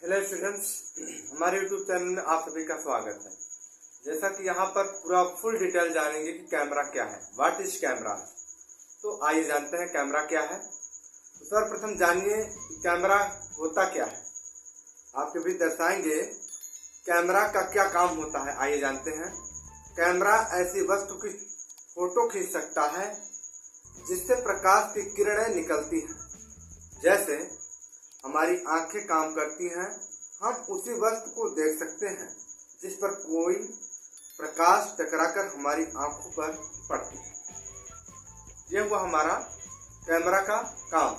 Hello students, हमारे YouTube channel में आप सभी का स्वागत है। जैसा कि यहाँ पर पूरा फुल डिटेल जानेंगे कि कैमरा क्या है, व्हाट इज कैमरा। तो आइए जानते हैं कैमरा क्या है। तो सर्वप्रथम जानिए कि कैमरा होता क्या है। आपके भी दर्शाएंगे कैमरा का क्या काम होता है। आइए जानते हैं। कैमरा ऐसी वस्तु की फोटो खींच सकता है जिससे प्रकाश की किरणें निकलती हैं। जैसे हमारी आंखें काम करती हैं, हम उसी वस्तु को देख सकते हैं जिस पर कोई प्रकाश टकराकर हमारी आंखों पर पड़ती है। यह हुआ हमारा कैमरा का काम,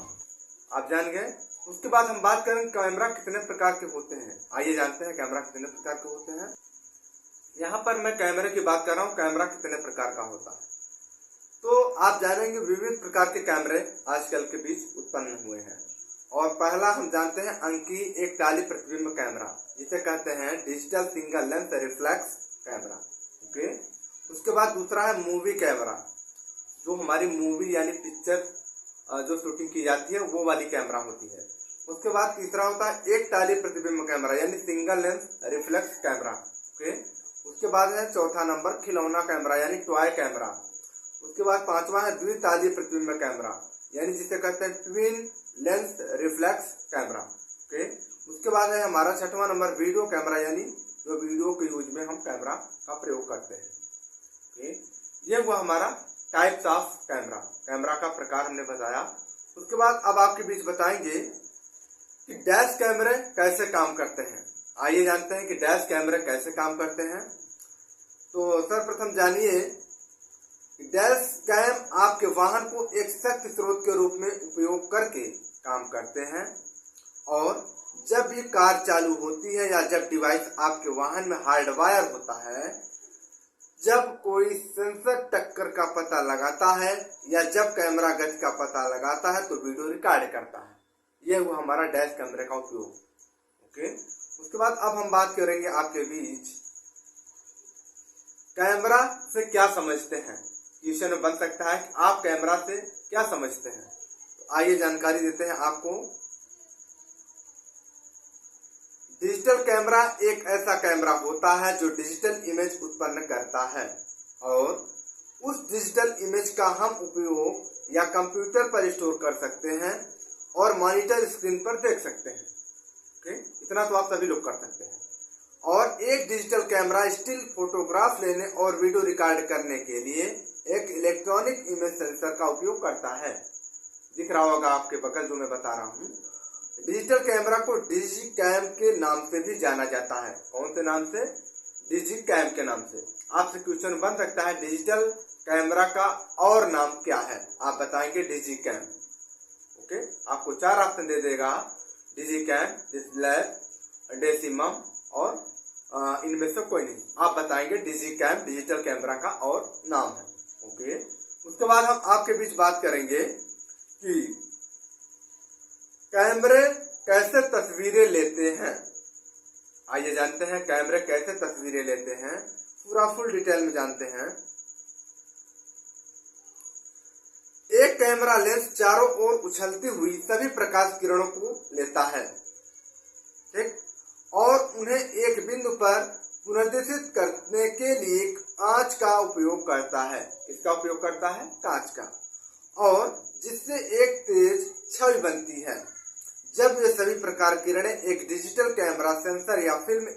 आप जान गए। उसके बाद हम बात करें कैमरा कितने प्रकार के होते हैं। आइए जानते हैं कैमरा कितने प्रकार के होते हैं। यहाँ पर मैं कैमरे की बात कर रहा हूँ, कैमरा कितने प्रकार का होता है। तो आप जानेंगे विविध प्रकार के कैमरे आजकल के बीच उत्पन्न हुए हैं। और पहला हम जानते हैं अंकीय एकताली प्रतिबिंब कैमरा, जिसे कहते हैं digital single lens reflex camera. Okay. उसके बाद दूसरा है मूवी कैमरा, जो हमारी मूवी यानी पिक्चर जो शूटिंग की जाती है वो वाली कैमरा होती है। उसके बाद तीसरा होता है एकताली प्रतिबिंब कैमरा यानी single lens reflex camera. Okay. उसके बाद है चौथा नंबर खिलौना कैमरा यानी टॉय कैमरा। उसके बाद पांचवा है द्वितालीय प्रतिबिंब कैमरा यानी जिसे कहते हैं twin lens reflex camera. Okay. उसके बाद है हमारा छठवां नंबर वीडियो कैमरा यानी जो वीडियो के यूज में हम कैमरा का प्रयोग करते हैं। ओके। ये हुआ हमारा टाइप्स ऑफ कैमरा, कैमरा का प्रकार हमने बताया। उसके बाद अब आपके बीच बताएंगे कि डैश कैमरे कैसे काम करते हैं। आइए जानते हैं कि डैश कैमरे कैसे काम करते हैं। तो सर्वप्रथम जानिए डैश कैम आपके वाहन को एक शक्ति स्रोत के रूप में उपयोग करके काम करते हैं। और जब ये कार चालू होती है या जब डिवाइस आपके वाहन में हार्डवायर होता है, जब कोई सेंसर टक्कर का पता लगाता है या जब कैमरा गति का पता लगाता है तो वीडियो रिकॉर्ड करता है। यह हुआ हमारा डैश कैमरे का उपयोग। ओके। उसके बाद अब हम बात करेंगे आपके बीच कैमरा से क्या समझते हैं। क्वेश्चन में बन सकता है कि आप कैमरा से क्या समझते हैं। तो आइए जानकारी देते हैं आपको। डिजिटल कैमरा एक ऐसा कैमरा होता है जो डिजिटल इमेज उत्पन्न करता है और उस डिजिटल इमेज का हम उपयोग या कंप्यूटर पर स्टोर कर सकते हैं और मॉनिटर स्क्रीन पर देख सकते हैं। ओके। इतना तो आप सभी लोग कर सकते हैं। और एक डिजिटल कैमरा स्टिल फोटोग्राफ लेने और वीडियो रिकॉर्ड करने के लिए एक इलेक्ट्रॉनिक इमेज सेंसर का उपयोग करता है। दिख रहा होगा आपके बगल जो मैं बता रहा हूँ। डिजिटल कैमरा को डिजिकैम के नाम से भी जाना जाता है। कौन से नाम से? डिजिकैम के नाम से। आपसे क्वेश्चन बन सकता है डिजिटल कैमरा का और नाम क्या है, आप बताएंगे डिजिकैम। ओके। आपको 4 ऑप्शन दे देगा, डिजिकैम, डिस्लैब, डेसिमम और इनमें से कोई नहीं। आप बताएंगे डिजिकैम डिजिटल कैमरा का और नाम है। ओके। उसके बाद हम आपके बीच बात करेंगे कि कैमरे कैसे तस्वीरें लेते हैं। आइए जानते हैं कैमरे कैसे तस्वीरें लेते हैं, पूरा फुल डिटेल में जानते हैं। एक कैमरा लेंस चारों ओर उछलती हुई सभी प्रकाश किरणों को लेता है, ठीक, और उन्हें एक बिंदु पर पुनर्निर्देशित करने के लिए कांच का उपयोग करता है। इसका उपयोग करता है कांच का, और जिससे एक तेज छवि बनती है। जब ये सभी प्रकार किरणें एक डिजिटल कैमरा सेंसर या फिल्म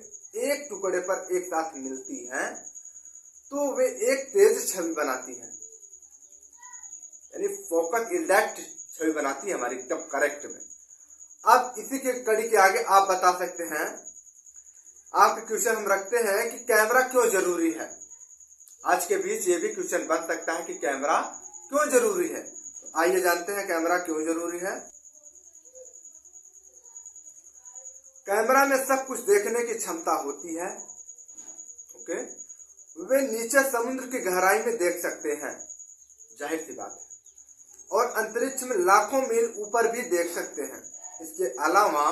एक टुकड़े पर एक साथ मिलती हैं तो वे एक तेज छवि बनाती हैं, यानी फोकस इरेक्ट छवि बनाती है हमारी एकदम करेक्ट में। अब इसी के कड़ी के आगे आप बता सकते हैं, आपके क्वेश्चन हम रखते हैं कि कैमरा क्यों जरूरी है। आज के बीच ये भी क्वेश्चन बन सकता है कि कैमरा क्यों जरूरी है। तो आइए जानते हैं कैमरा क्यों जरूरी है। कैमरा में सब कुछ देखने की क्षमता होती है। ओके। वे नीचे समुद्र की गहराई में देख सकते हैं, जाहिर सी बात है, और अंतरिक्ष में लाखों मील ऊपर भी देख सकते हैं। इसके अलावा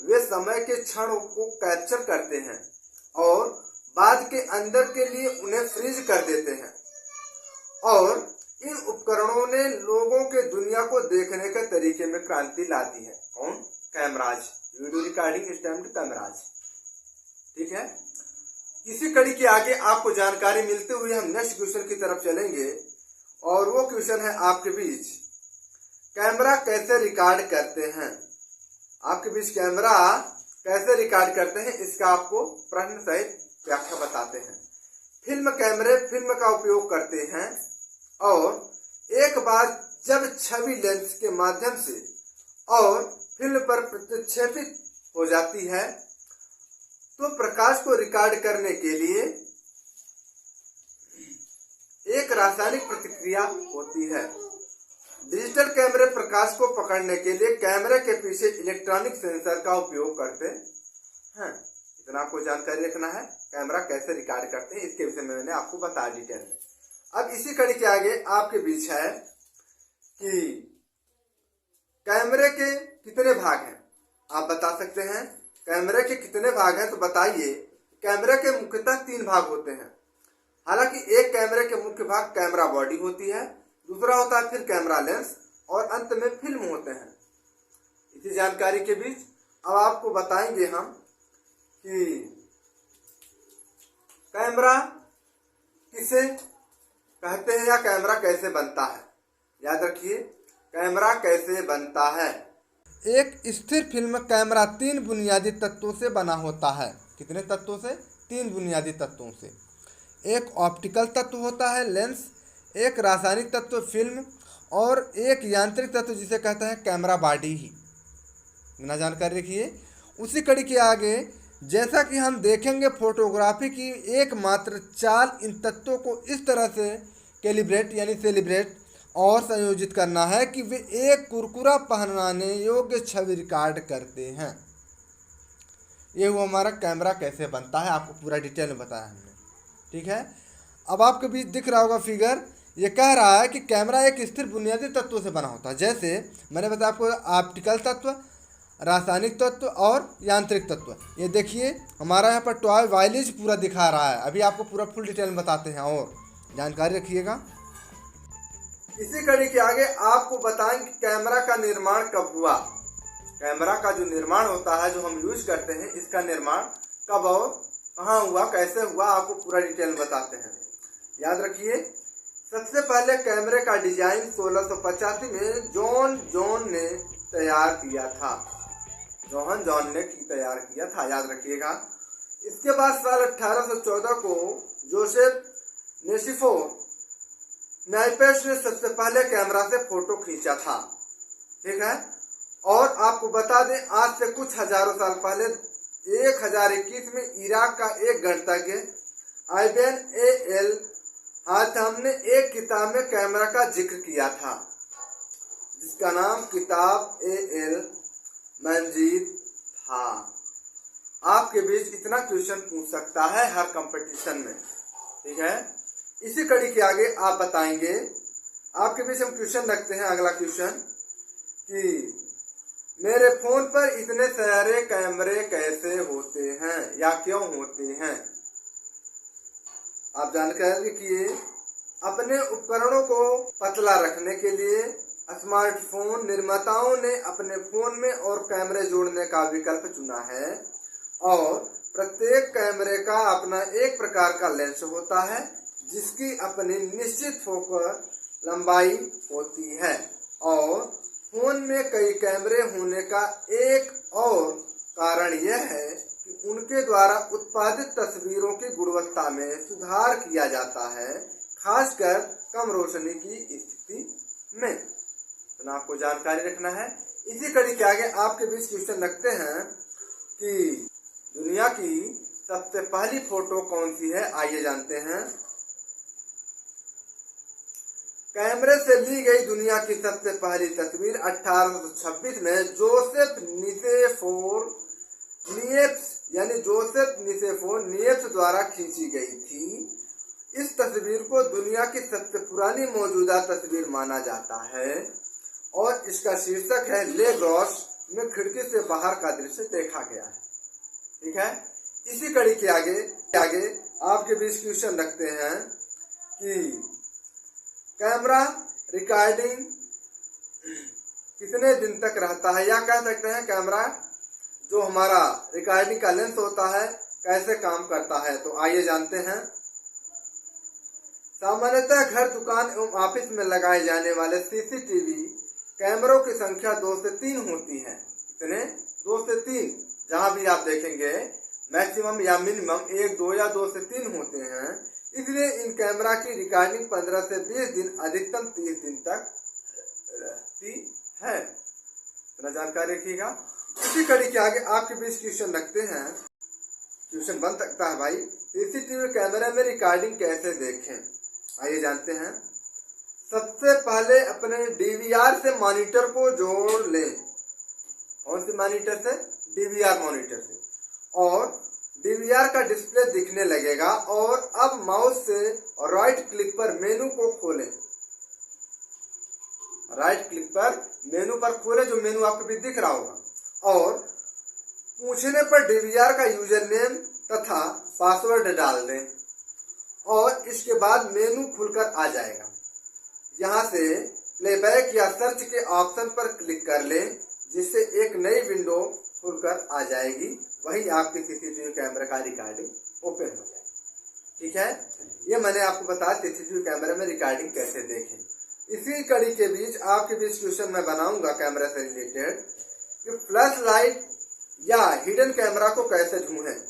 वे समय के क्षणों को कैप्चर करते हैं और बाद के अंदर के लिए उन्हें फ्रीज कर देते हैं। और इन उपकरणों ने लोगों के दुनिया को देखने के तरीके में क्रांति ला दी है। कौन? Cameras. Video recording stamped cameras. ठीक है, इसी कड़ी के आगे आपको जानकारी मिलते हुए हम नेक्स्ट क्वेश्चन की तरफ चलेंगे और वो क्वेश्चन है आपके बीच, कैमरा कैसे रिकॉर्ड करते हैं। आपके बीच कैमरा कैसे रिकॉर्ड करते हैं इसका आपको प्रश्न सहित व्याख्या बताते हैं। फिल्म का उपयोग करते हैं और एक बार जब छवि लेंस के माध्यम से और फिल्म पर प्रक्षेपित हो जाती है तो प्रकाश को रिकॉर्ड करने के लिए एक रासायनिक प्रतिक्रिया होती है। डिजिटल कैमरे प्रकाश को पकड़ने के लिए कैमरे के पीछे इलेक्ट्रॉनिक सेंसर का उपयोग करते हैं। इतना आपको जानकारी रखना है, कैमरा कैसे रिकॉर्ड करते हैं इसके विषय में मैंने आपको बताया डिटेल में। अब इसी कड़ी के आगे आपके बीच है कि कैमरे के कितने भाग हैं, आप बता सकते हैं कैमरे के कितने भाग हैं। तो बताइए, कैमरे के मुख्यतः 3 भाग होते हैं। हालांकि एक कैमरे के मुख्य भाग कैमरा बॉडी होती है, दूसरा होता है फिर कैमरा लेंस और अंत में फिल्म होते हैं। इसी जानकारी के बीच अब आपको बताएंगे हम कि कैमरा किसे कहते हैं या कैमरा कैसे बनता है। याद रखिए, कैमरा कैसे बनता है। एक स्थिर फिल्म कैमरा 3 बुनियादी तत्वों से बना होता है। कितने तत्वों से? 3 बुनियादी तत्वों से। एक ऑप्टिकल तत्व होता है लेंस, एक रासायनिक तत्व फिल्म और एक यांत्रिक तत्व जिसे कहते हैं कैमरा बॉडी ही। बिना जानकारी रखिए। उसी कड़ी के आगे जैसा कि हम देखेंगे, फोटोग्राफी की एकमात्र चाल इन तत्वों को इस तरह से कैलिब्रेट यानी सेलिब्रेट और संयोजित करना है कि वे एक कुरकुरा पहनाने योग्य छवि रिकॉर्ड करते हैं। ये वो हमारा कैमरा कैसे बनता है, आपको पूरा डिटेल में बताया हमने। ठीक है, अब आपके बीच दिख रहा होगा फिगर, ये कह रहा है कि कैमरा एक स्थिर बुनियादी तत्वों से बना होता है। जैसे मैंने बताया आपको, ऑप्टिकल तत्व, रासायनिक तत्व और यांत्रिक तत्व। ये देखिए हमारा यहाँ पर टॉय वाइलेज पूरा दिखा रहा है। अभी आपको पूरा फुल डिटेल में बताते हैं और जानकारी रखिएगा। इसी कड़ी के आगे आपको बताएं कि कैमरा का निर्माण कब हुआ। कैमरा का जो निर्माण होता है, जो हम यूज करते हैं, इसका निर्माण कब और कहाँ हुआ, कैसे हुआ, आपको पूरा डिटेल में बताते हैं। याद रखिए, सबसे पहले कैमरे का डिजाइन 1685 में जॉन ने तैयार किया था। जॉन ने तैयार किया था, याद रखिएगा। इसके बाद साल 1814 को जोसेफ नाइपेस ने सबसे पहले कैमरा से फोटो खींचा था। ठीक है, और आपको बता दें, आज से कुछ हजारों साल पहले 1021 में इराक का एक गणितज्ञ आइबन एल हाथम ने एक किताब में कैमरा का जिक्र किया था, जिसका नाम किताब एल मंजीद था। आपके बीच इतना क्वेश्चन पूछ सकता है हर कंपटीशन में। ठीक है, इसी कड़ी के आगे आप बताएंगे, आपके बीच हम क्वेश्चन रखते हैं। अगला क्वेश्चन कि मेरे फोन पर इतने सारे कैमरे कैसे होते हैं या क्यों होते हैं। आप जानकारी रखिए, अपने उपकरणों को पतला रखने के लिए स्मार्टफोन निर्माताओं ने अपने फोन में और कैमरे जोड़ने का विकल्प चुना है और प्रत्येक कैमरे का अपना एक प्रकार का लेंस होता है जिसकी अपनी निश्चित फोकस लंबाई होती है। और फोन में कई कैमरे होने का एक और कारण यह है कि उनके द्वारा उत्पादित तस्वीरों की गुणवत्ता में सुधार किया जाता है, खासकर कम रोशनी की स्थिति में। तो आपको जानकारी रखना है। इसी कड़ी के आगे आपके बीच क्वेश्चन रखते हैं कि दुनिया की सबसे पहली फोटो कौन सी है। आइए जानते हैं। कैमरे से ली गई दुनिया की सबसे पहली तस्वीर 1826 में जोसेफ निएप्स द्वारा खींची गई थी। इस तस्वीर को दुनिया की सबसे पुरानी मौजूदा तस्वीर माना जाता है और इसका शीर्षक है ले ग्रॉस में खिड़की से बाहर का दृश्य देखा गया है। ठीक है, इसी कड़ी के आगे आपके बीच क्वेश्चन रखते हैं कि कैमरा रिकॉर्डिंग कितने दिन तक रहता है, या कह सकते हैं कैमरा जो हमारा रिकॉर्डिंग का लेंस होता है कैसे काम करता है, तो आइए जानते हैं। सामान्यतः घर, दुकान एवं ऑफिस में लगाए जाने वाले सीसीटीवी कैमरों की संख्या 2 से 3 होती है। कितने? 2 से 3। जहां भी आप देखेंगे मैक्सिमम या मिनिमम 1, 2 या 2 से 3 होते हैं। इसलिए इन कैमरा की रिकॉर्डिंग 15 से 20 दिन, अधिकतम 30 दिन तक रहती है। इतना जानकारी रखिएगा। इसी कड़ी के आगे आपके बीच क्वेश्चन रखते हैं। क्वेश्चन बन सकता है भाई, सीसीटीवी कैमरे में रिकॉर्डिंग कैसे देखें? आइए जानते हैं। सबसे पहले अपने डीवीआर से मॉनिटर को जोड़ लें। कौन सी मॉनिटर से? डीवीआर मॉनिटर से। और डीवीआर का डिस्प्ले दिखने लगेगा और अब माउस से राइट क्लिक पर मेनू को खोलें। राइट क्लिक पर मेनू पर खोलें, जो मेनू आपको भी दिख रहा होगा, और पूछने पर डीवीआर का यूजर नेम तथा पासवर्ड डाल दें और इसके बाद मेनू खुलकर आ जाएगा। यहाँ से प्लेबैक या सर्च के ऑप्शन पर क्लिक कर लें, जिससे एक नई विंडो खुलकर आ जाएगी। वही आपके सीसीटीवी कैमरे का रिकॉर्डिंग ओपन हो जाएगी। ठीक है, ये मैंने आपको बताया सीसीटीवी कैमरे में रिकॉर्डिंग कैसे देखें। इसी कड़ी के बीच आपके बीच क्वेश्चन मैं बनाऊंगा कैमरा से रिलेटेड कि फ्लैश लाइट या हिडन कैमरा को कैसे ढूंढें।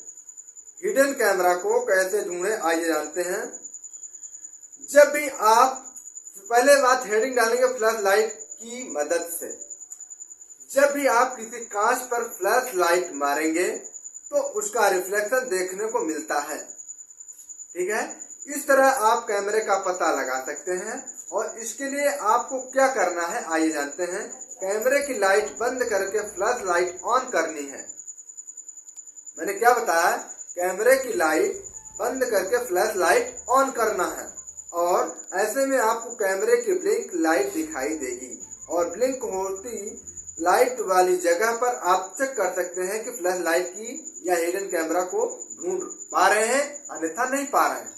हिडन कैमरा को कैसे ढूंढें आइए जानते हैं। जब भी आप पहले बात हेडिंग डालेंगे फ्लैश लाइट की मदद से। जब भी आप किसी कांच पर फ्लैश लाइट मारेंगे तो उसका रिफ्लेक्शन देखने को मिलता है। ठीक है, इस तरह आप कैमरे का पता लगा सकते हैं। और इसके लिए आपको क्या करना है आइए जानते हैं। कैमरे की लाइट बंद करके फ्लैश लाइट ऑन करनी है। मैंने क्या बताया? कैमरे की लाइट बंद करके फ्लैश लाइट ऑन करना है। और ऐसे में आपको कैमरे की ब्लिंक लाइट दिखाई देगी और ब्लिंक होती लाइट वाली जगह पर आप चेक कर सकते हैं कि फ्लैश लाइट की या हिडन कैमरा को ढूंढ पा रहे हैं, अन्यथा नहीं पा रहे हैं।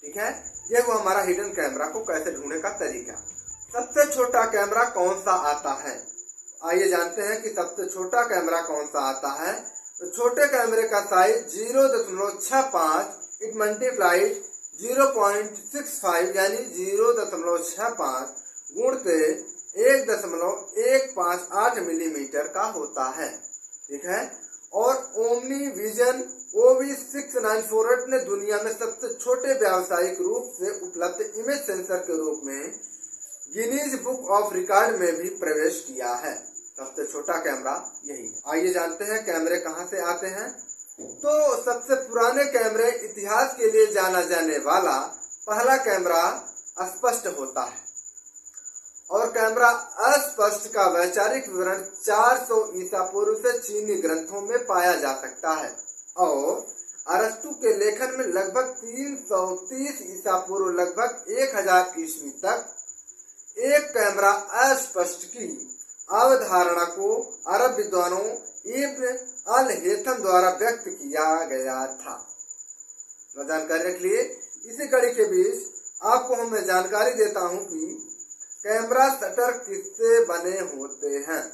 ठीक है, ये वो हमारा हिडन कैमरा को कैसे ढूंढने का तरीका। सबसे छोटा कैमरा कौन सा आता है? आइए जानते हैं कि सबसे छोटा कैमरा कौन सा आता है। तो छोटे कैमरे का साइज 0.65 × 0.65 यानी 0.65 गुणते 1.158 मिलीमीटर का होता है। ठीक है, और ओमनी विजन OV6948 ने दुनिया में सबसे छोटे व्यावसायिक रूप से उपलब्ध इमेज सेंसर के रूप में गिनीज बुक ऑफ रिकॉर्ड में भी प्रवेश किया है। सबसे छोटा कैमरा यही है। आइए जानते हैं कैमरे कहां से आते हैं। तो सबसे पुराने कैमरे इतिहास के लिए जाना जाने वाला पहला कैमरा अस्पष्ट होता है और कैमरा अस्पष्ट का वैचारिक विवरण 400 ईसा पूर्व से चीनी ग्रंथों में पाया जा सकता है और अरस्तु के लेखन में लगभग 330 ईसा पूर्व लगभग 1000 ईस्वी तक एक कैमरा अस्पष्ट की अवधारणा को अरब विद्वानों इब्न अल हेथम द्वारा व्यक्त किया गया था। जानकारी रख लिए। इसी कड़ी के बीच आपको मैं जानकारी देता हूं कि कैमरा शटर किससे बने होते हैं।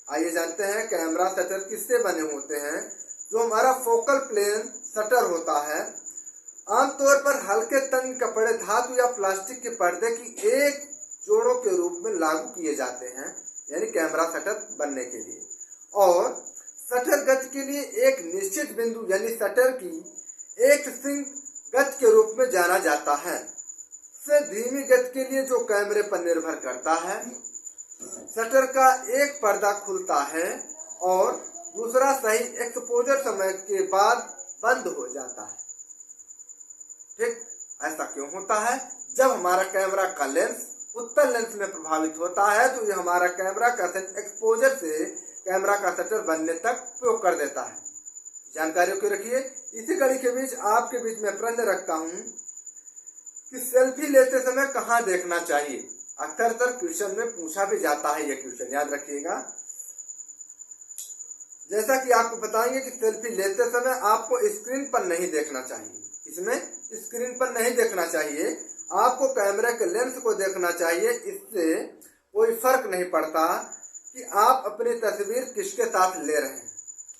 आइए जानते हैं कैमरा शटर किससे बने होते हैं। जो हमारा फोकल प्लेन शटर होता है आमतौर पर हल्के तंग कपड़े, धातु या प्लास्टिक के पर्दे की एक जोड़ों के रूप में लागू किए जाते हैं, यानी कैमरा शटर बनने के लिए। और शटर गति के लिए एक निश्चित बिंदु यानी शटर की एक सिंक गति के रूप में जाना जाता है। से धीमी गति के लिए जो कैमरे पर निर्भर करता है। शटर का एक पर्दा खुलता है और दूसरा सही एक्सपोजर समय के बाद बंद हो जाता है। ठीक, ऐसा क्यों होता है? जब हमारा कैमरा का लेंस उत्तल लेंस में प्रभावित होता है तो ये हमारा कैमरा का एक्सपोजर से कैमरा का शटर बनने तक उपयोग कर देता है। जानकारियों को रखिए। इसी कड़ी के बीच आपके बीच में प्रश्न रखता हूं कि सेल्फी लेते समय कहां देखना चाहिए। अक्सर क्वेश्चन में पूछा भी जाता है, ये क्वेश्चन याद रखिएगा। जैसा कि आपको बताएंगे कि सेल्फी लेते समय आपको स्क्रीन पर नहीं देखना चाहिए। इसमें स्क्रीन पर नहीं देखना चाहिए, आपको कैमरे के लेंस को देखना चाहिए। इससे कोई फर्क नहीं पड़ता कि आप अपनी तस्वीर किसके साथ ले रहे हैं,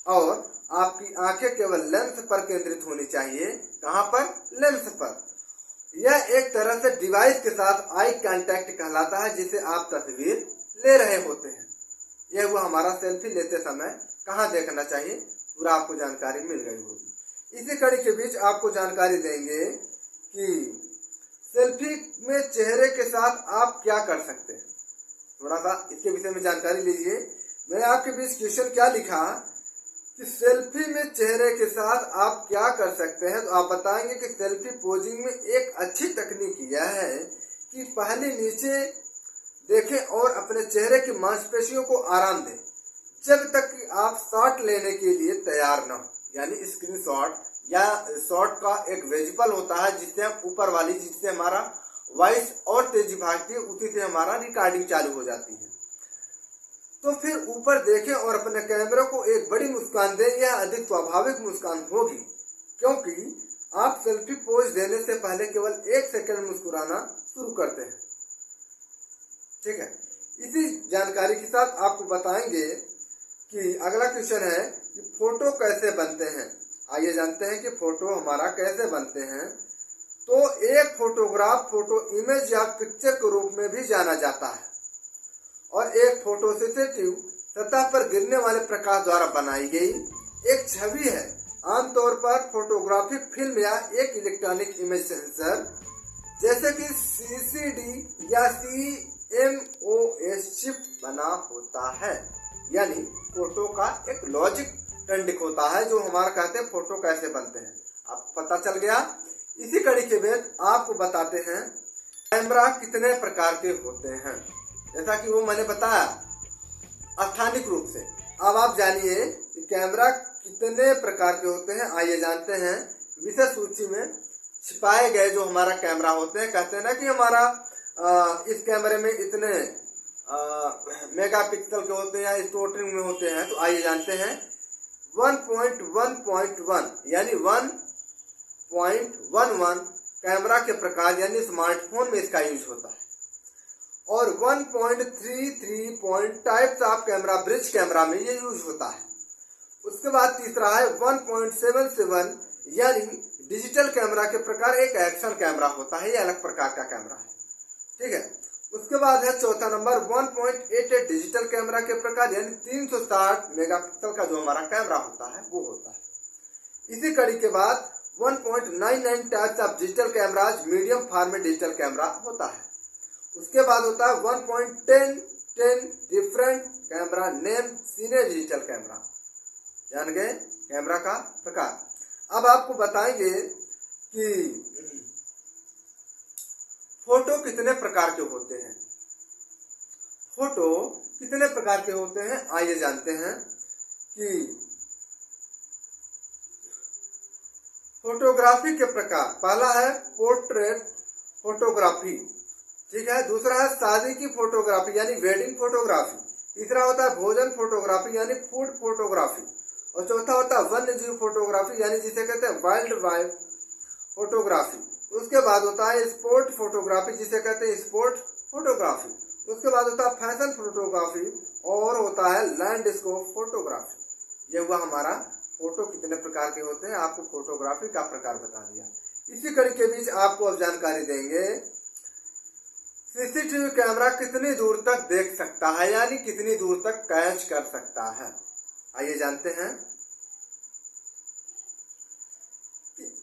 और आपकी आंखें केवल लेंस पर केंद्रित होनी चाहिए। कहाँ पर? लेंस पर। यह एक तरह से डिवाइस के साथ आई कांटेक्ट कहलाता है, जिसे आप तस्वीर ले रहे होते हैं। यह हुआ हमारा सेल्फी लेते समय कहाँ देखना चाहिए, पूरा आपको जानकारी मिल गई होगी। इसी कड़ी के बीच आपको जानकारी देंगे कि सेल्फी में चेहरे के साथ आप क्या कर सकते हैं। थोड़ा सा इसके विषय में जानकारी लीजिए। मैंने आपके बीच क्वेश्चन क्या लिखा कि सेल्फी में चेहरे के साथ आप क्या कर सकते हैं, तो आप बताएंगे कि सेल्फी पोजिंग में एक अच्छी तकनीक यह है कि पहले नीचे देखें और अपने चेहरे की मांसपेशियों को आराम दें जब तक कि आप शॉट लेने के लिए तैयार न हो। यानी स्क्रीनशॉट या शॉट का एक विजुअल होता है, जिससे हम ऊपर वाली, जिससे हमारा वॉइस और तेजी भागती है, उसी से हमारा रिकॉर्डिंग चालू हो जाती है। तो फिर ऊपर देखें और अपने कैमरे को एक बड़ी मुस्कान दें। यह अधिक स्वाभाविक मुस्कान होगी, क्योंकि आप सेल्फी पोज देने से पहले केवल 1 सेकंड मुस्कुराना शुरू करते हैं। ठीक है, इसी जानकारी के साथ आपको बताएंगे कि अगला क्वेश्चन है कि फोटो कैसे बनते हैं। आइए जानते हैं कि फोटो हमारा कैसे बनते हैं। तो एक फोटोग्राफ फोटो इमेज या पिक्चर के रूप में भी जाना जाता है, और एक फोटोसेंसिटिव सतह पर गिरने वाले प्रकाश द्वारा बनाई गई एक छवि है। आमतौर पर फोटोग्राफिक फिल्म या एक इलेक्ट्रॉनिक इमेज सेंसर जैसे कि CCD या CMOS चिप बना होता है। यानी फोटो का एक लॉजिक टंडिक होता है, जो हमारा कहते हैं फोटो कैसे बनते हैं। आपको पता चल गया। इसी कड़ी के बाद आपको बताते हैं कैमरा कितने प्रकार के होते हैं। जैसा कि वो मैंने बताया स्थानिक रूप से। अब आप जानिए कि कैमरा कितने प्रकार के होते हैं। आइए जानते हैं। विशेष सूची में छिपाए गए जो हमारा कैमरा होते हैं, कहते हैं ना कि हमारा इस कैमरे में इतने मेगापिक्सल के होते हैं या स्टोरिंग में होते हैं। तो आइए जानते हैं 1.1.1 यानी 1.11 कैमरा के प्रकार, यानी स्मार्टफोन में इसका यूज होता है। और 1.33 types of camera bridge camera में ये यूज होता है। उसके बाद तीसरा है 1.77 यानी डिजिटल कैमरा के प्रकार, एक एक्शन कैमरा होता है, ये अलग प्रकार का कैमरा है। ठीक है। उसके बाद है चौथा नंबर 1.88 डिजिटल कैमरा के प्रकार, यानी 360 मेगापिक्सल का जो हमारा कैमरा होता है वो होता है। इसी कड़ी के बाद 1.99 types of digital cameras medium format digital camera होता है। उसके बाद होता है 1.10 डिफरेंट कैमरा नेम सीने डिजिटल कैमरा। जान गए कैमरा का प्रकार। अब आपको बताएंगे कि फोटो कितने प्रकार के होते हैं। फोटो कितने प्रकार के होते हैं आइए जानते हैं कि फोटोग्राफी के प्रकार। पहला है पोर्ट्रेट फोटोग्राफी, ठीक है। दूसरा है शादी की फोटोग्राफी यानी वेडिंग फोटोग्राफी। तीसरा होता है भोजन फोटोग्राफी यानी फूड फोटोग्राफी। और चौथा होता है वन्य जीव फोटोग्राफी यानी जिसे कहते हैं वाइल्ड लाइफ फोटोग्राफी। उसके बाद होता है स्पोर्ट फोटोग्राफी जिसे कहते हैं स्पोर्ट फोटोग्राफी। उसके बाद होता है फैशन फोटोग्राफी और होता है लैंडस्केप फोटोग्राफी। यह हुआ हमारा फोटो कितने प्रकार के होते हैं, आपको फोटोग्राफी का प्रकार बता दिया। इसी कड़ी के बीच आपको अब जानकारी देंगे सीसीटीवी कैमरा कितनी दूर तक देख सकता है, यानी कितनी दूर तक कैच कर सकता है। आइए जानते हैं।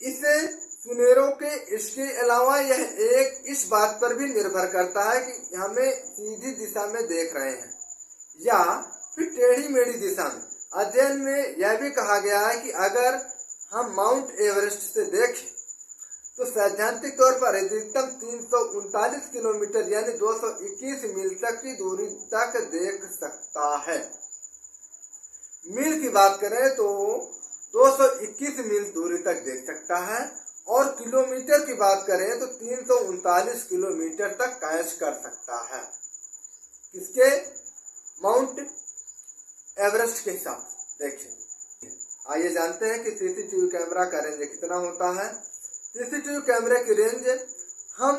इसे सुनेरों के इसके अलावा यह एक इस बात पर भी निर्भर करता है कि हमें सीधी दिशा में देख रहे हैं या फिर टेढ़ी मेढ़ी दिशा में। अध्ययन में यह भी कहा गया है कि अगर हम माउंट एवरेस्ट से देखें तो सैद्धांतिक तौर पर अधिकतम 339 किलोमीटर यानी 221 मील तक की दूरी तक देख सकता है। मील की बात करें तो 221 मील दूरी तक देख सकता है, और किलोमीटर की बात करें तो 339 किलोमीटर तक कैच कर सकता है। किसके? माउंट एवरेस्ट के साथ। देखिए आइए जानते हैं कि सीसीटीवी कैमरा का रेंज कितना होता है। सीसीटीवी कैमरे की रेंज हम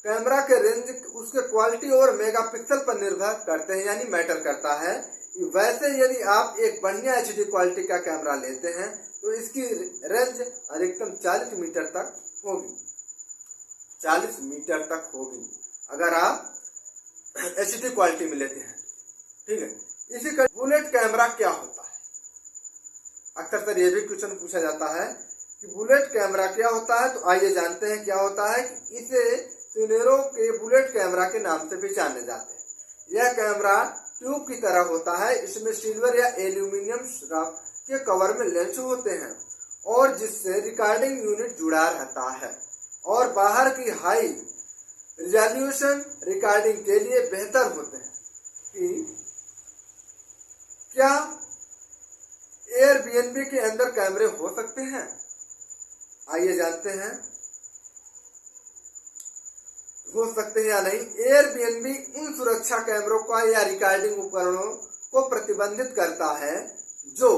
कैमरा के रेंज उसके क्वालिटी और मेगापिक्सल पर निर्भर करते हैं, यानी मैटर करता है। वैसे यदि आप एक बढ़िया एचडी क्वालिटी का कैमरा लेते हैं तो इसकी रेंज अधिकतम 40 मीटर तक होगी, 40 मीटर तक होगी अगर आप एचडी क्वालिटी में लेते हैं। ठीक है, इसी का बुलेट कैमरा क्या होता है? अक्सर ये भी क्वेश्चन पूछा जाता है कि बुलेट कैमरा क्या होता है। तो आइए जानते हैं क्या होता है। कि इसे सिनेरो के बुलेट कैमरा के नाम से भी जाने जाते हैं। यह कैमरा ट्यूब की तरह होता है। इसमें सिल्वर या एल्यूमिनियम के कवर में लेंस होते हैं और जिससे रिकॉर्डिंग यूनिट जुड़ा रहता है और बाहर की हाई रिजोल्यूशन रिकॉर्डिंग के लिए बेहतर होते हैं। कि क्या एयरबीएनबी के अंदर कैमरे हो सकते हैं? आइए जानते हैं हो सकते हैं या नहीं। एयरबीएनबी उन सुरक्षा कैमरों का या रिकॉर्डिंग उपकरणों को प्रतिबंधित करता है जो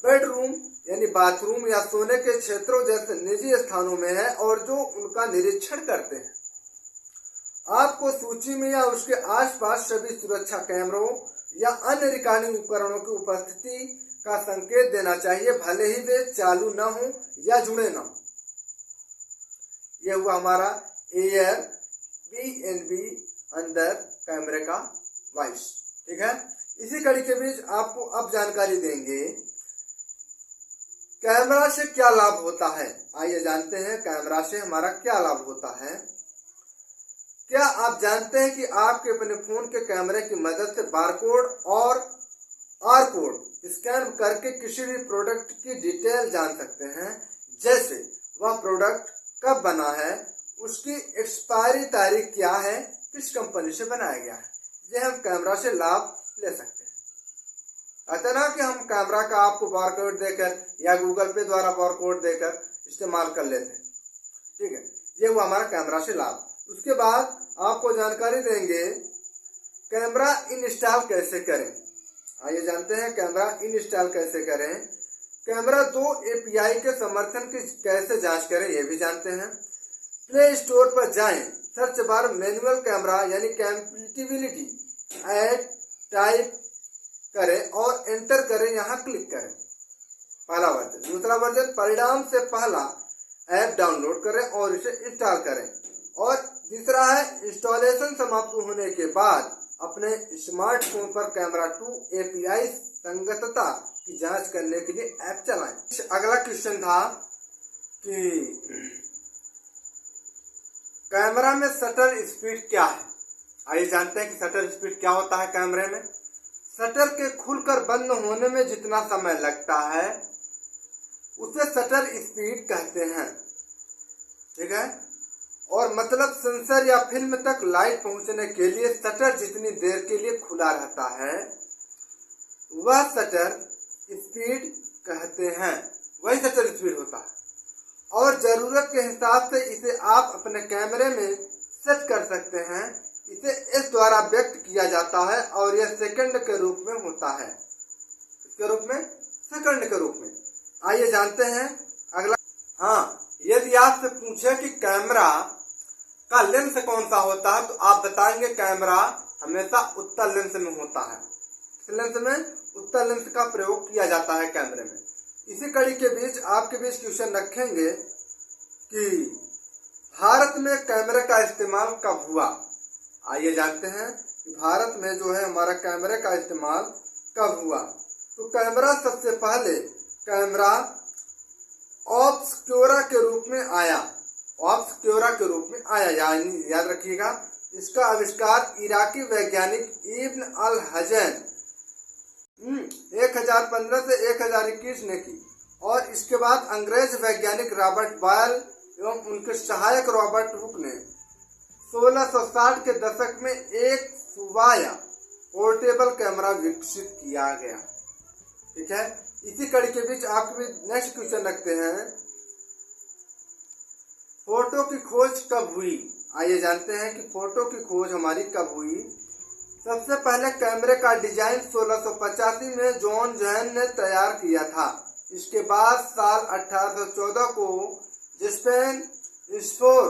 बेडरूम यानी बाथरूम या सोने के क्षेत्रों जैसे निजी स्थानों में है और जो उनका निरीक्षण करते हैं। आपको सूची में या उसके आसपास सभी सुरक्षा कैमरों या अन्य रिकॉर्डिंग उपकरणों की उपस्थिति का संकेत देना चाहिए, भले ही वे चालू न हो या जुड़े न हो। यह हुआ हमारा एयरबीएनबी अंदर कैमरे का वॉइस। ठीक है, इसी कड़ी के बीच आपको अब जानकारी देंगे कैमरा से क्या लाभ होता है। आइए जानते हैं कैमरा से हमारा क्या लाभ होता है। क्या आप जानते हैं कि आपके अपने फोन के कैमरे की मदद से बारकोड और आर कोड स्कैन करके किसी भी प्रोडक्ट की डिटेल जान सकते हैं, जैसे वह प्रोडक्ट कब बना है, उसकी एक्सपायरी तारीख क्या है, किस कंपनी से बनाया गया है। ये हम कैमरा से लाभ ले सकते हैं। अतः ना कि हम कैमरा का आपको बारकोड देकर या गूगल पे द्वारा बारकोड देकर इस्तेमाल कर लेते हैं। ठीक है, ये हुआ हमारा कैमरा से लाभ। उसके बाद आपको जानकारी देंगे कैमरा इंस्टॉल कैसे करें। आइए जानते हैं कैमरा इंस्टॉल कैसे करें। कैमरा 2 एपीआई के समर्थन की कैसे जांच करें, ये भी जानते हैं। प्ले स्टोर पर जाएं, सर्च बार मैनुअल कैमरा यानी कंपैटिबिलिटी ऐड टाइप करें और एंटर करें, यहाँ क्लिक करें। पहला वर्जन। दूसरा वर्जन, परिणाम से पहला ऐप डाउनलोड करें और इसे इंस्टॉल करें। और तीसरा है इंस्टॉलेशन समाप्त होने के बाद अपने स्मार्टफोन पर कैमरा 2 एपीआई संगतता की जांच करने के लिए ऐप चलाएं। अगला क्वेश्चन था कि कैमरा में शटर स्पीड क्या है। आइए जानते हैं कि शटर स्पीड क्या होता है कैमरे में। शटर के खुलकर बंद होने में जितना समय लगता है उसे शटर स्पीड कहते हैं। ठीक है, और मतलब सेंसर या फिल्म तक लाइट पहुंचने के लिए शटर जितनी देर के लिए खुला रहता है वह शटर स्पीड कहते हैं, वही शटर स्पीड होता है। और जरूरत के हिसाब से इसे आप अपने कैमरे में सेट कर सकते हैं। इसे इस द्वारा व्यक्त किया जाता है और यह सेकंड के रूप में होता है। इसके रूप में सेकंड के रूप में। आइए जानते हैं अगला। हाँ, यदि आपसे पूछे कि कैमरा का लेंस कौन सा होता है तो आप बताएंगे कैमरा हमेशा उत्तल लेंस में होता है। इस लेंस में उत्तल लेंस का प्रयोग किया जाता है कैमरे में। इसी कड़ी के बीच आपके बीच क्वेश्चन रखेंगे कि भारत में कैमरे का इस्तेमाल कब हुआ। आइए जानते हैं कि भारत में जो है हमारा कैमरे का इस्तेमाल कब हुआ। तो कैमरा सबसे पहले कैमरा ऑब्सक्योरा के रूप में आया। ऑब्सक्योरा के रूप में आया, याद रखिएगा। इसका आविष्कार इराकी वैज्ञानिक इब्न अल हजन 1015 से 1021 ने की और इसके बाद अंग्रेज वैज्ञानिक रॉबर्ट बॉयल एवं उनके सहायक रॉबर्ट हुक ने 1660 के दशक में एक सुवाया पोर्टेबल कैमरा विकसित किया गया। ठीक है, इसी कड़ी के बीच आपके नेक्स्ट क्वेश्चन रखते हैं, फोटो की खोज कब हुई। आइए जानते हैं कि फोटो की खोज हमारी कब हुई। सबसे पहले कैमरे का डिजाइन 1685 में जॉन जैन ने तैयार किया था। इसके बाद साल 1814 को जिस्पेन स्पोर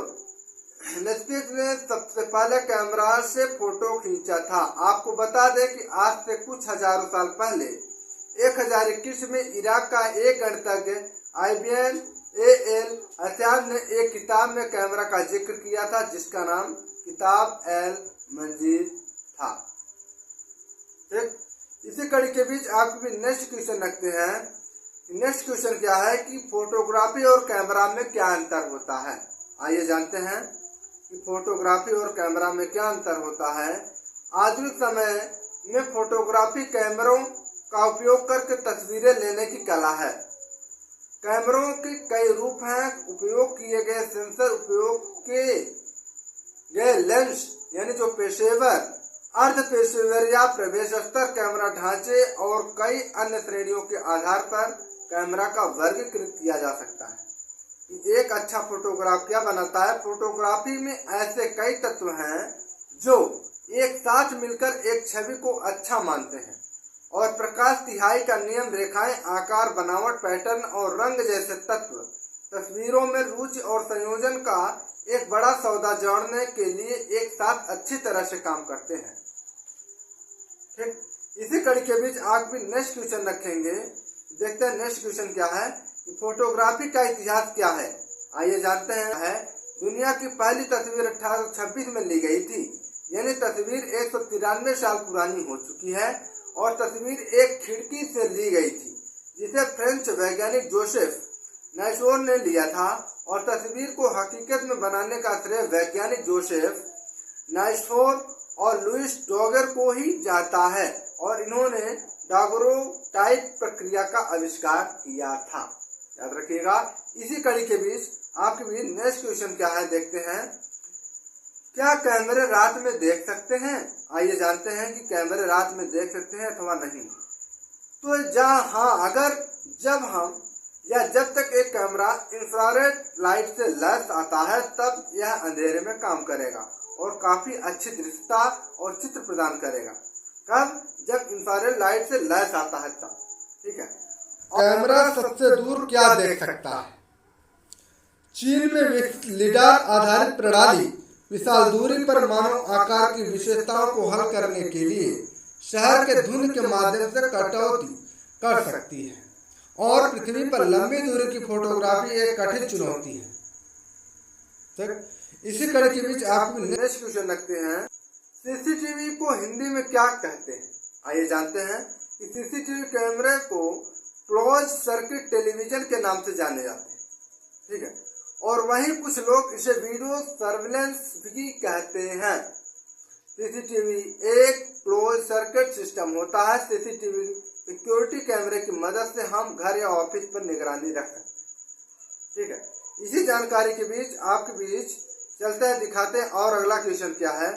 नेस्पिक ने सबसे पहले कैमरा से फोटो खींचा था। आपको बता दें कि आज से कुछ हजारों साल पहले 1021 में इराक का एक गणितज्ञ IBN AL अत्याज ने एक किताब में कैमरा का जिक्र किया था, जिसका नाम किताब एल मंजीर था। ठीक, इसी कड़ी के बीच आप भी नेक्स्ट क्वेश्चन रखते हैं। नेक्स्ट क्वेश्चन क्या है कि फोटोग्राफी और कैमरा में क्या अंतर होता है। आइए जानते हैं कि फोटोग्राफी और कैमरा में क्या अंतर होता है। आधुनिक समय में फोटोग्राफी कैमरों का उपयोग करके तस्वीरें लेने की कला है। कैमरों के कई रूप हैं। उपयोग किए गए सेंसर, उपयोग किए गए लेंस यानी जो पेशेवर, अर्ध पेशेवर या प्रवेश स्तर कैमरा ढांचे और कई अन्य श्रेणियों के आधार पर कैमरा का वर्गीकृत किया जा सकता है। एक अच्छा फोटोग्राफ क्या बनाता है। फोटोग्राफी में ऐसे कई तत्व हैं जो एक साथ मिलकर एक छवि को अच्छा मानते हैं और प्रकाश तिहाई का नियम, रेखाएं, आकार, बनावट, पैटर्न और रंग जैसे तत्व तस्वीरों में रुचि और संयोजन का एक बड़ा सौदा जोड़ने के लिए एक साथ अच्छी तरह से काम करते हैं। ठीक, इसी कड़ी के बीच आप भी नेक्स्ट क्वेश्चन रखेंगे। देखते हैं नेक्स्ट क्वेश्चन क्या है कि फोटोग्राफी का इतिहास क्या है। आइए जानते हैं। दुनिया की पहली तस्वीर 1826 में ली गई थी, यानी तस्वीर 193 साल पुरानी हो चुकी है और तस्वीर एक खिड़की से ली गई थी, जिसे फ्रेंच वैज्ञानिक जोसेफ नाइसोर ने लिया था और तस्वीर को हकीकत में बनाने का श्रेय वैज्ञानिक जोसेफ नाइसोर और लुइस डॉगर को ही जाता है और इन्होंने डागरोटाइप प्रक्रिया का आविष्कार किया था। याद रखिएगा। इसी कड़ी के बीच आपके भी नेक्स्ट क्वेश्चन क्या है, देखते हैं। क्या कैमरे रात में देख सकते हैं। आइए जानते हैं कि कैमरे रात में देख सकते हैं अथवा नहीं। तो हाँ, अगर जब तक एक कैमरा इंफ्रारेड लाइट से लैस आता है तब यह अंधेरे में काम करेगा और काफी अच्छी दृश्यता और चित्र प्रदान करेगा। कब? जब इंफ्रारेड लाइट से लैस आता है तब। ठीक है। कैमरा सबसे दूर क्या देख सकता है। चीन में विकसित लिडार आधारित प्रणाली विशाल दूरी पर मानव आकार की विशेषताओं को हल करने के लिए शहर के धुंध के माध्यम से कटौती कर सकती है और पृथ्वी पर लंबी दूरी की फोटोग्राफी एक कठिन चुनौती है। तक इसी कड़ी के बीच आप नेक्स्ट क्वेश्चन रखते हैं। सीसीटीवी को हिंदी में क्या कहते हैं। आइए जानते हैं कि सीसीटीवी कैमरे को क्लोज सर्किट टेलीविजन के नाम से जाने जाते हैं। ठीक है। और वहीं कुछ लोग इसे वीडियो सर्विलेंस भी कहते हैं। सीसीटीवी एक क्लोज सर्किट सिस्टम होता है। सीसीटीवी सिक्योरिटी कैमरे की मदद से हम घर या ऑफिस पर निगरानी रख सकते हैं। ठीक है। इसी जानकारी के बीच आपके बीच चलते हैं, दिखाते हैं और अगला क्वेश्चन क्या है।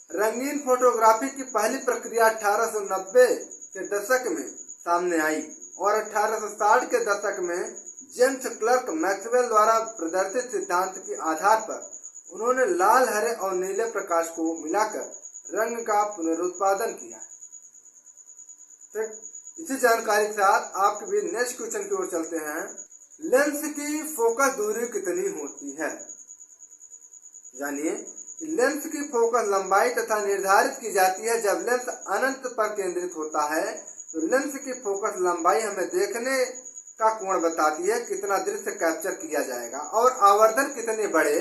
रंगीन फोटोग्राफी की पहली प्रक्रिया 1890 के दशक में सामने आई और 1860 के दशक में जेम्स क्लर्क मैक्सवेल द्वारा प्रदर्शित सिद्धांत के आधार पर उन्होंने लाल, हरे और नीले प्रकाश को मिलाकर रंग का पुनरुत्पादन किया। इसी जानकारी के साथ आपके भी नेक्स्ट क्वेश्चन की ओर चलते हैं। लेंस की फोकस दूरी कितनी होती है। जानिए कि लेंस की फोकस लंबाई तथा निर्धारित की जाती है जब लेंस अनंत पर केंद्रित होता है। तो लेंस की फोकस लंबाई हमें देखने का कोण बताती है, कितना दृश्य कैप्चर किया जाएगा और आवर्धन कितने बड़े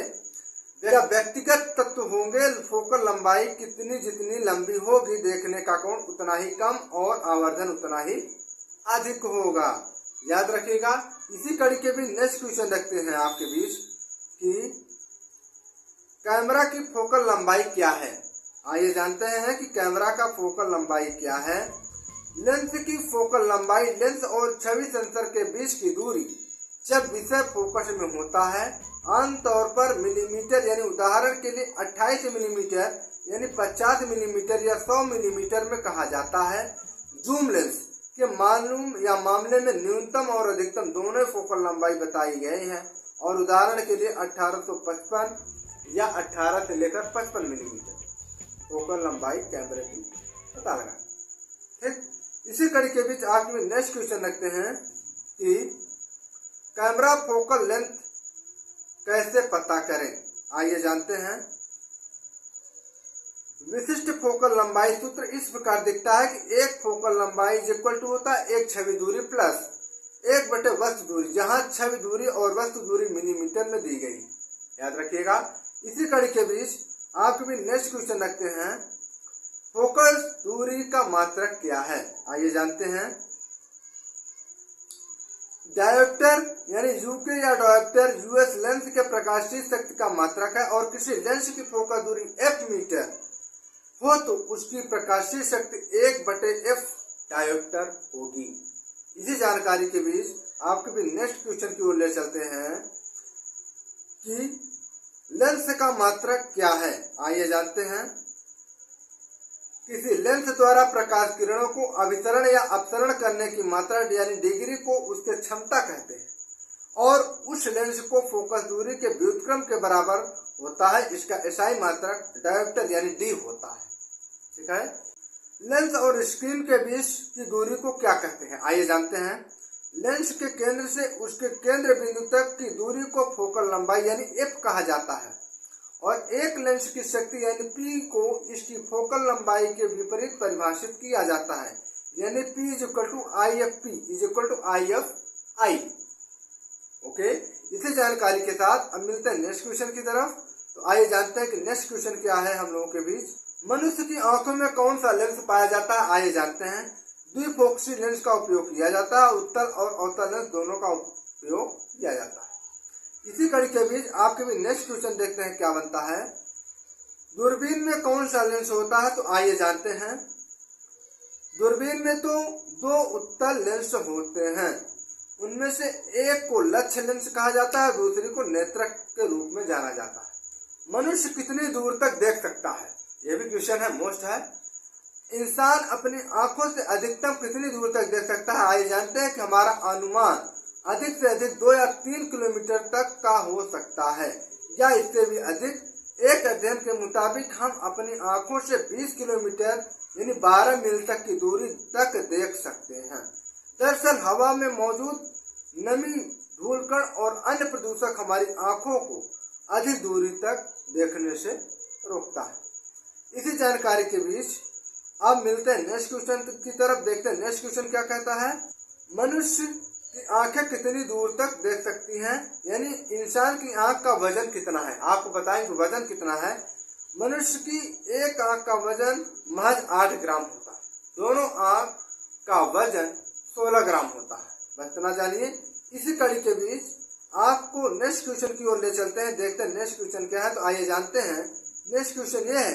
या व्यक्तिगत तत्व होंगे। फोकल लंबाई जितनी लंबी होगी, देखने का कोण उतना ही कम और आवर्धन उतना ही अधिक होगा। याद रखिएगा। इसी कड़ी के भी नेक्स्ट क्वेश्चन रखते हैं आपके बीच कि कैमरा की फोकल लंबाई क्या है। आइए जानते हैं कि कैमरा का फोकल लंबाई क्या है। लेंस की फोकल लंबाई लेंस और छवि सेंसर के बीच की दूरी जब विषय फोकस में होता है आमतौर पर मिलीमीटर, यानी उदाहरण के लिए 28 मिलीमीटर यानी 50 मिलीमीटर या 100 मिलीमीटर में कहा जाता है। जूम लेंस के मामले में न्यूनतम और अधिकतम दोनों फोकल लंबाई बताई गई है और उदाहरण के लिए 1855 या 18 से लेकर 55 मिलीमीटर फोकल लंबाई कैमरे की पता लगा। ठीक, इसी कड़ी के बीच आज में नेक्स्ट क्वेश्चन रखते हैं कि कैमरा फोकल लेंथ कैसे पता करें। आइए जानते हैं। विशिष्ट फोकल लंबाई सूत्र इस प्रकार दिखता है कि एक फोकल लंबाई इज इक्वल टू होता है एक छवि दूरी प्लस 1 बटे वस्तु दूरी, जहां छवि दूरी और वस्तु दूरी मिलीमीटर में दी गई। याद रखिएगा। इसी कड़ी के बीच आपके भी नेक्स्ट क्वेश्चन रखते हैं, फोकल दूरी का मात्रक क्या है। आइए जानते हैं। डायोप्टर यानी यूके या डायोप्टर यूएस लेंस के प्रकाशीय शक्ति का मात्रक है और किसी लेंस की फोकल दूरी f मीटर हो तो उसकी प्रकाशीय शक्ति 1/f डायोप्टर होगी। इसी जानकारी के बीच आपके भी नेक्स्ट क्वेश्चन की ओर ले चलते हैं कि लेंस का मात्रक क्या है। आइए जानते हैं। किसी लेंस द्वारा प्रकाश किरणों को अभिसरण या अपसरण करने की मात्रा यानी डिग्री को उसके क्षमता कहते हैं और उस लेंस को फोकस दूरी के व्युत्क्रम के बराबर होता है। इसका एसआई मात्रक डायोप्टर यानी डी होता है। ठीक है। लेंस और स्क्रीन के बीच की दूरी को क्या कहते हैं। आइए जानते हैं। लेंस के केंद्र से उसके केंद्र बिंदु तक की दूरी को फोकल लंबाई यानी एफ कहा जाता है और एक लेंस की शक्ति यानी पी को इसकी फोकल लंबाई के विपरीत परिभाषित किया जाता है, यानी P is equal to I F P is equal to I F I. Okay, इसी जानकारी के साथ अब मिलते हैं नेक्स्ट क्वेश्चन की तरफ। तो आइए जानते हैं कि नेक्स्ट क्वेश्चन क्या है हम लोगों के बीच। मनुष्य की आंखों में कौन सा लेंस पाया जाता है। आइए जानते हैं। द्विफोक्सी लेंस का उपयोग किया जाता है। उत्तल और अवतल लेंस दोनों का उपयोग किया जाता है। इसी कड़ी के बीच आपके भी नेक्स्ट क्वेश्चन देखते हैं क्या बनता है। दूरबीन में कौन सा लेंस होता है। तो आइए जानते हैं। दूरबीन में तो दो उत्तल लेंस होते हैं, उनमें से एक को लक्ष्य लेंस कहा जाता है, दूसरे को नेत्रक के रूप में जाना जाता है। मनुष्य कितनी दूर तक देख सकता है, यह भी क्वेश्चन है, मोस्ट है। इंसान अपनी आंखों से अधिकतम कितनी दूर तक देख सकता है। आइए जानते हैं कि हमारा अनुमान अधिक से अधिक 2 या 3 किलोमीटर तक का हो सकता है या इससे भी अधिक। एक अध्ययन के मुताबिक हम अपनी आंखों से 20 किलोमीटर यानी 12 मील तक की दूरी तक देख सकते हैं। दरअसल हवा में मौजूद नमी, धूलकण और अन्य प्रदूषक हमारी आंखों को अधिक दूरी तक देखने से रोकता है। इसी जानकारी के बीच अब मिलते हैं नेक्स्ट क्वेश्चन की तरफ। देखते हैं नेक्स्ट क्वेश्चन क्या कहता है। मनुष्य की आंखें कितनी दूर तक देख सकती हैं, यानी इंसान की आंख का वजन कितना है। आपको बताएंगे वजन कितना है। मनुष्य की एक आंख का वजन महज 8 ग्राम होता है, दोनों आंख का वजन 16 ग्राम होता है। बस इतना जानिए। इसी कड़ी के बीच आपको नेक्स्ट क्वेश्चन की ओर ले चलते हैं। देखते हैं नेक्स्ट क्वेश्चन क्या है। तो आइए जानते हैं। नेक्स्ट क्वेश्चन ये है,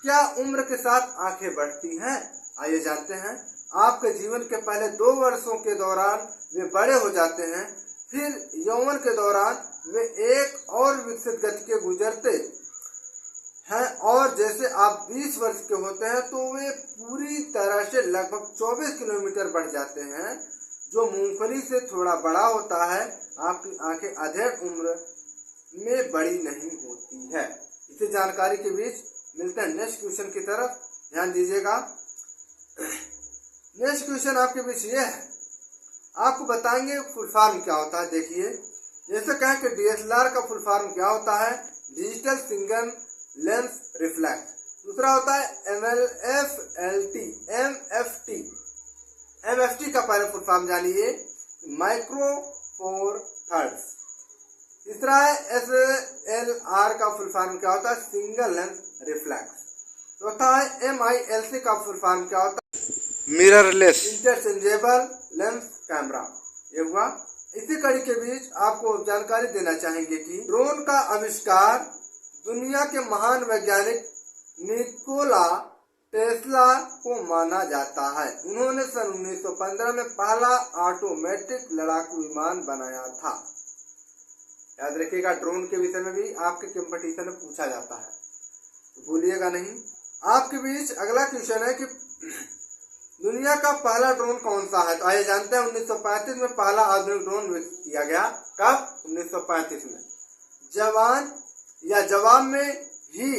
क्या उम्र के साथ आंखें बढ़ती हैं। आइए जानते हैं। आपके जीवन के पहले 2 वर्षों के दौरान वे बड़े हो जाते हैं, फिर यौवन के दौरान वे एक और विकसित गति के गुजरते हैं और जैसे आप 20 वर्ष के होते हैं तो वे पूरी तरह से लगभग 24 किलोमीटर बढ़ जाते हैं, जो मूंगफली से थोड़ा बड़ा होता है। आपकी आंखें अधेड़ उम्र में बड़ी नहीं होती है। इसी जानकारी के बीच मिलते हैं नेक्स्ट क्वेश्चन की तरफ। ध्यान दीजिएगा। नेक्स्ट क्वेश्चन आपके बीच ये है, आपको बताएंगे फुल फॉर्म क्या होता है। देखिए, जैसे कहें कि डीएसएलआर का फुल फॉर्म क्या होता है, डिजिटल सिंगल लेंस रिफ्लेक्स। दूसरा होता है एमएफएलटी, एमएफटी। एमएफटी का पहले फुल फॉर्म जानिए, माइक्रो फोर थर्ड्स। तीसरा है एसएलआर का फुल फॉर्म क्या होता है, सिंगल लेंस रिफ्लेक्स। चौथा है एमआईएलसी का फुल फॉर्म क्या होता है, मिररलेस इंटरचेंजेबल लेंस कैमरा। ये हुआ। इसी कड़ी के बीच आपको जानकारी देना चाहेंगे कि ड्रोन का आविष्कार दुनिया के महान वैज्ञानिक निकोला टेस्ला को माना जाता है। उन्होंने सन 1915 में पहला ऑटोमेटिक लड़ाकू विमान बनाया था। याद रखिएगा, ड्रोन के विषय में भी आपके कंपटीशन में पूछा जाता है, तो भूलिएगा नहीं। आपके बीच अगला क्वेश्चन है कि दुनिया का पहला ड्रोन कौन सा है। तो आइए जानते हैं। 1935 में पहला आधुनिक ड्रोन विकसित किया गया। कब? 1935 में। जवाब में ही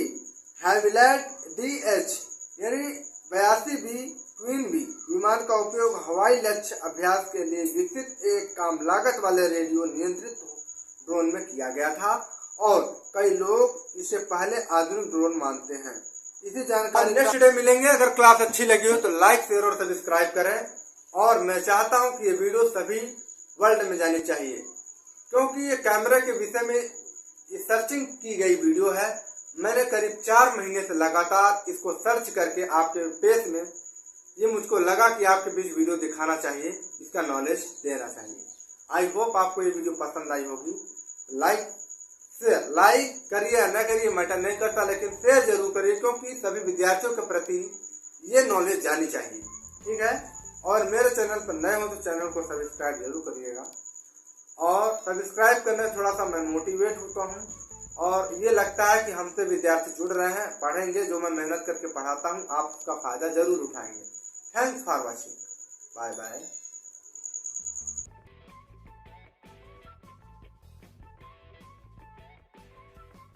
हैविलैंड DH यानी 82B क्वीन बी विमान का उपयोग हवाई लक्ष्य अभ्यास के लिए विकसित एक कम लागत वाले रेडियो नियंत्रित ड्रोन में किया गया था और कई लोग इसे पहले आधुनिक ड्रोन मानते हैं। इसी जानकारी नेक्स्ट वीडियो मिलेंगे। अगर क्लास अच्छी लगी हो तो लाइक शेयर और सब्सक्राइब करें। और मैं चाहता हूं कि ये वीडियो सभी वर्ल्ड में जानी चाहिए, क्योंकि ये कैमरे के विषय में ये सर्चिंग की गई वीडियो है। मैंने करीब 4 महीने से लगातार इसको सर्च करके आपके पेज में ये मुझको लगा कि आपके बीच वीडियो दिखाना चाहिए, इसका नॉलेज देना चाहिए। आई होप आपको ये वीडियो पसंद आई होगी। लाइक करिए या न करिए मैटर नहीं करता, लेकिन शेयर जरूर करिए, क्योंकि सभी विद्यार्थियों के प्रति ये नॉलेज जानी चाहिए। ठीक है। और मेरे चैनल पर नए हो तो चैनल को सब्सक्राइब जरूर करिएगा। और सब्सक्राइब करने थोड़ा सा मैं मोटिवेट होता हूँ, और ये लगता है कि हमसे विद्यार्थी जुड़ रहे हैं, पढ़ेंगे। जो मैं मेहनत करके पढ़ाता हूँ आप उसका फायदा जरूर उठाएंगे। Thanks for watching. Bye bye.